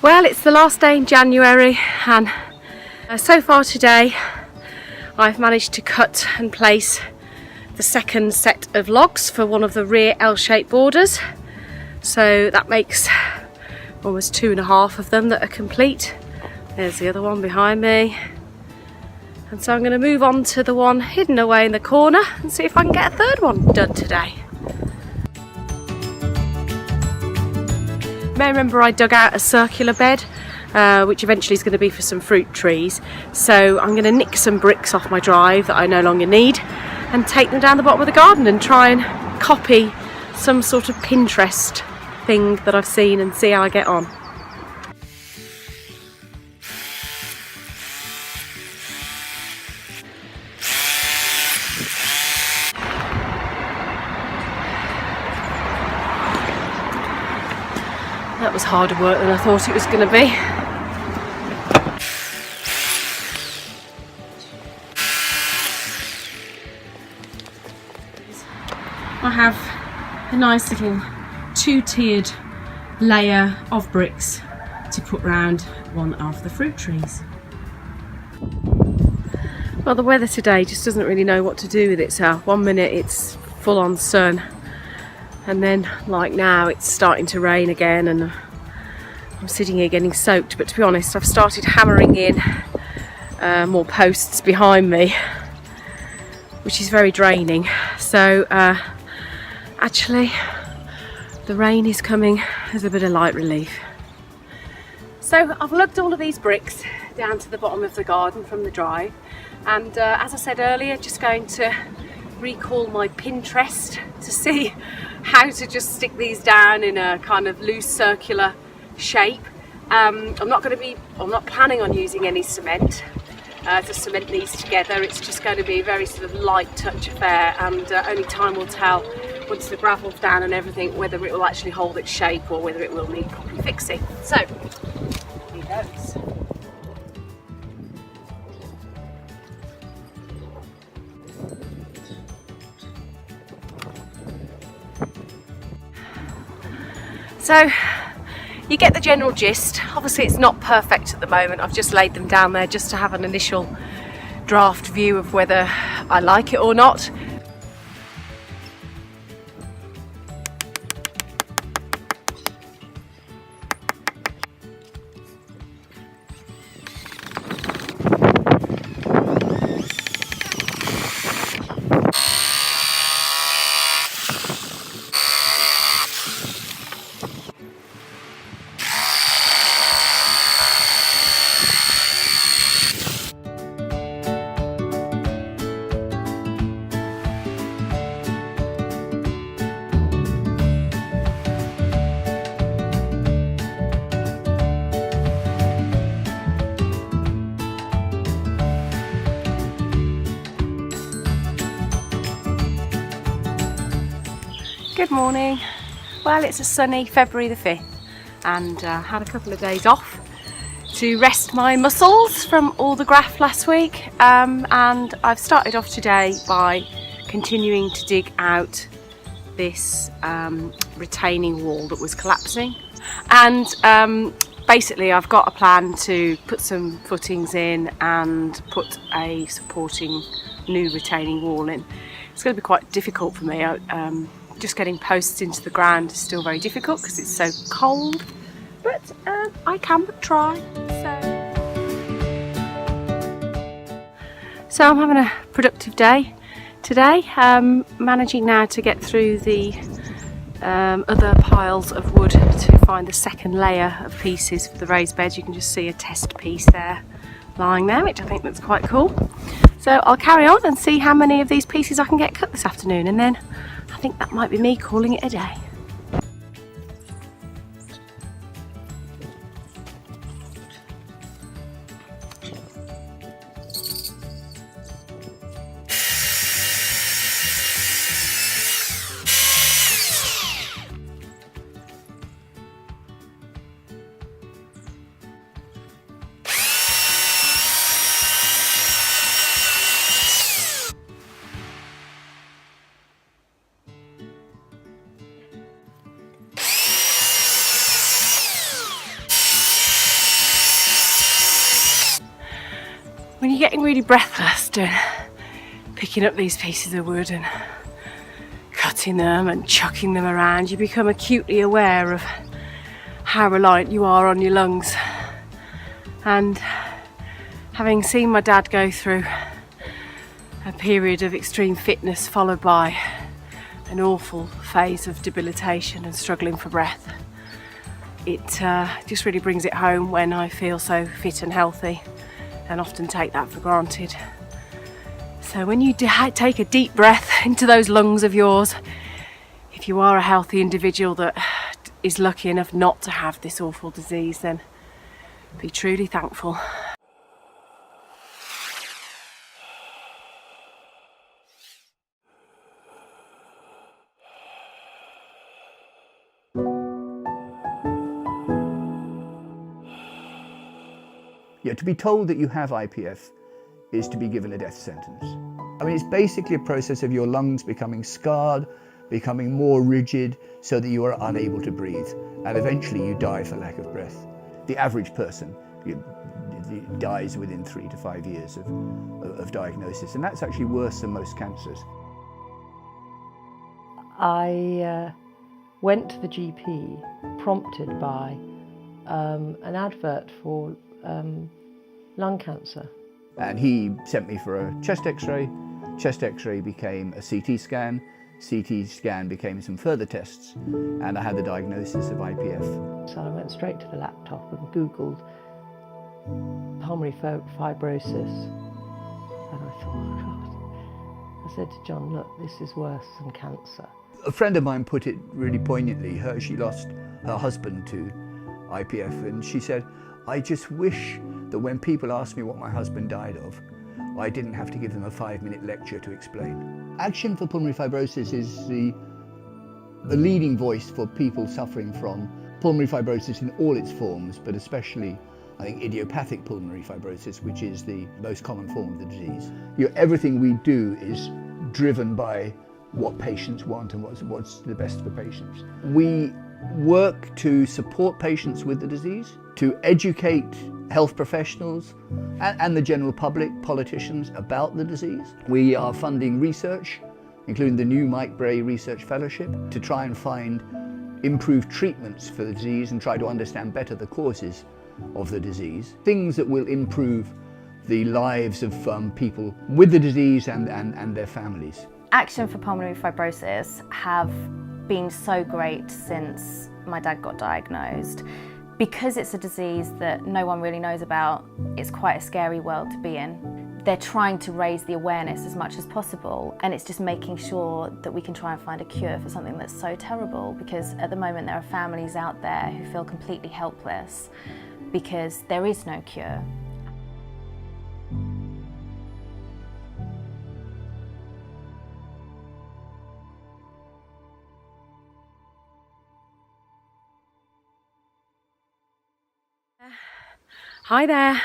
Well, it's the last day in January, and so far today I've managed to cut and place the second set of logs for one of the rear L-shaped borders. So that makes almost 2.5 of them that are complete. There's the other one behind me. And so I'm going to move on to the one hidden away in the corner and see if I can get a third one done today. You may remember I dug out a circular bed, which eventually is going to be for some fruit trees. So I'm going to nick some bricks off my drive that I no longer need and take them down the bottom of the garden and try and copy some sort of Pinterest thing that I've seen and see how I get on. That was harder work than I thought it was going to be. I have a nice little 2-tiered layer of bricks to put round one of the fruit trees. Well, the weather today just doesn't really know what to do with itself. One minute it's full on sun, and then like now it's starting to rain again, and I'm sitting here getting soaked. But to be honest, I've started hammering in more posts behind me, which is very draining. So actually the rain is coming as a bit of light relief. So I've lugged all of these bricks down to the bottom of the garden from the drive, and as I said earlier, just going to recall my Pinterest to see how to just stick these down in a kind of loose circular shape. I'm not planning on using any cement to cement these together. It's just going to be a very sort of light touch affair, and only time will tell once the gravel's down and everything whether it will actually hold its shape or whether it will need properly fixing. So here goes. So you get the general gist. Obviously it's not perfect at the moment. I've just laid them down there just to have an initial draft view of whether I like it or not. Good morning. Well, it's a sunny February the 5th, and had a couple of days off to rest my muscles from all the graft last week, and I've started off today by continuing to dig out this retaining wall that was collapsing, and basically I've got a plan to put some footings in and put a supporting new retaining wall in. It's going to be quite difficult for me. Just getting posts into the ground is still very difficult because it's so cold, but I can but try. So I'm having a productive day today, managing now to get through the other piles of wood to find the second layer of pieces for the raised bed. You can just see a test piece there lying there, which I think looks quite cool. So I'll carry on and see how many of these pieces I can get cut this afternoon, and then I think that might be me calling it a day. when you're getting really breathless doing picking up these pieces of wood and cutting them and chucking them around, you become acutely aware of how reliant you are on your lungs. And having seen my dad go through a period of extreme fitness followed by an awful phase of debilitation and struggling for breath, it just really brings it home when I feel so fit and healthy and often take that for granted. So when you take a deep breath into those lungs of yours, if you are a healthy individual that is lucky enough not to have this awful disease, then be truly thankful. Yeah, to be told that you have IPF is to be given a death sentence. I mean, it's basically a process of your lungs becoming scarred, becoming more rigid, so that you are unable to breathe, and eventually you die for lack of breath. The average person dies within 3 to 5 years of diagnosis, and that's actually worse than most cancers. I went to the GP prompted by an advert for lung cancer. And he sent me for a chest x-ray. Chest x-ray became a CT scan. CT scan became some further tests, and I had the diagnosis of IPF. So I went straight to the laptop and Googled pulmonary fibrosis, and I thought, oh God. I said to John, look, this is worse than cancer. A friend of mine put it really poignantly. She lost her husband to IPF, and she said, I just wish that when people ask me what my husband died of, I didn't have to give them a 5-minute lecture to explain. Actionfor Pulmonary Fibrosis is the leading voice for people suffering from pulmonary fibrosis in all its forms, but especially, I think, idiopathic pulmonary fibrosis, which is the most common form of the disease. Everything we do is driven by what patients want and what's the best for patients. We work to support patients with the disease, to educate health professionals and the general public, politicians, about the disease. We are funding research, including the new Mike Bray Research Fellowship, to try and find improved treatments for the disease and try to understand better the causes of the disease. Things that will improve the lives of people with the disease and their families. Actionfor Pulmonary Fibrosis have been so great since my dad got diagnosed. Because it's a disease that no one really knows about, it's quite a scary world to be in. They're trying to raise the awareness as much as possible, and it's just making sure that we can try and find a cure for something that's so terrible, because at the moment there are families out there who feel completely helpless because there is no cure. Hi there,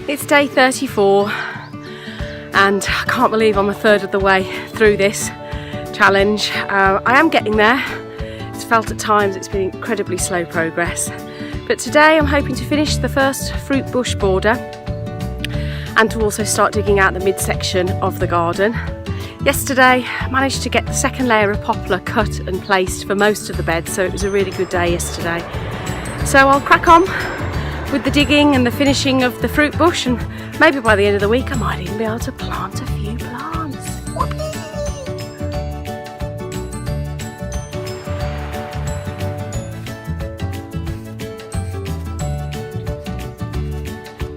it's day 34 and I can't believe I'm a third of the way through this challenge. I am getting there. It's felt at times it's been incredibly slow progress, but today I'm hoping to finish the first fruit bush border and to also start digging out the midsection of the garden. Yesterday I managed to get the second layer of poplar cut and placed for most of the beds, so it was a really good day yesterday. So I'll crack on with the digging and the finishing of the fruit bush, and maybe by the end of the week I might even be able to plant a few plants.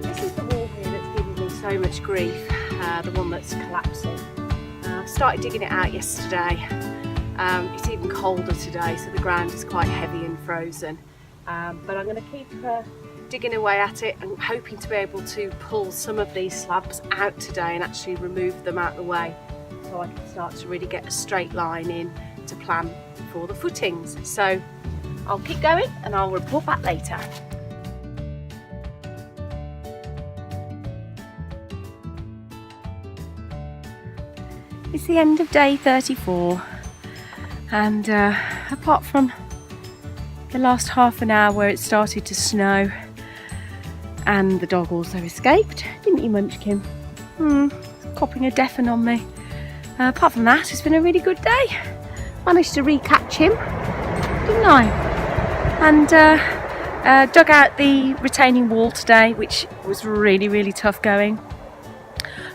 This is the wall here that's giving me so much grief, the one that's collapsing. I started digging it out yesterday. It's even colder today, so the ground is quite heavy and frozen, but I'm going to keep digging away at it and hoping to be able to pull some of these slabs out today and actually remove them out of the way, so I can start to really get a straight line in to plan for the footings. So I'll keep going and I'll report back later. It's the end of day 34 and apart from the last half an hour where it started to snow, And the dog also escaped, didn't you, Munchkin? Copping a deafening on me. Apart from that, it's been a really good day. Managed to re-catch him, didn't I? And dug out the retaining wall today, which was really, really tough going.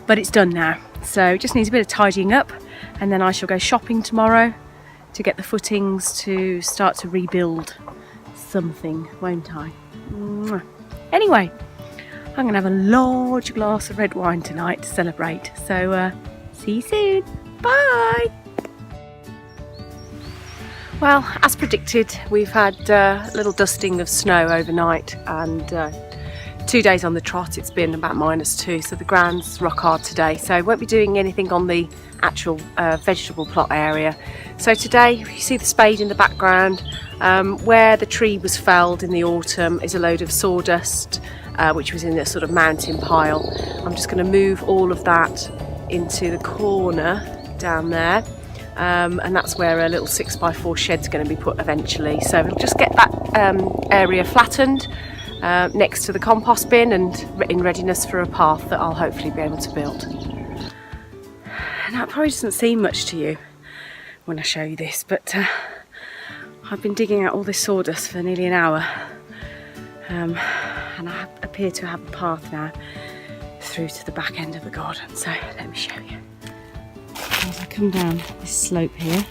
But it's done now, so it just needs a bit of tidying up, and then I shall go shopping tomorrow to get the footings to start to rebuild something, won't I? Anyway, I'm going to have a large glass of red wine tonight to celebrate. So see you soon. Bye. Well, as predicted, we've had a little dusting of snow overnight, and 2 days on the trot it's been about -2, so the ground's rock hard today. So I won't be doing anything on the actual vegetable plot area. So today, you see the spade in the background. Where the tree was felled in the autumn is a load of sawdust, which was in a sort of mountain pile. I'm just going to move all of that into the corner down there, and that's where a little 6x4 shed's going to be put eventually. So we'll just get that area flattened next to the compost bin and in readiness for a path that I'll hopefully be able to build. Now, it probably doesn't seem much to you when I show you this, but I've been digging out all this sawdust for nearly an hour, and I appear to have a path now through to the back end of the garden, so let me show you. As I come down this slope here,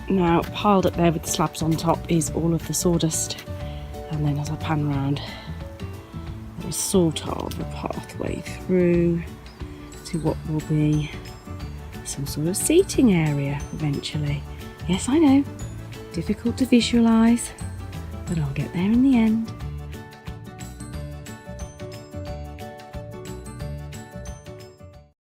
now piled up there with the slabs on top is all of the sawdust, and then as I pan round there is sort of a pathway through to what will be some sort of seating area eventually. Yes, I know, difficult to visualise, but I'll get there in the end.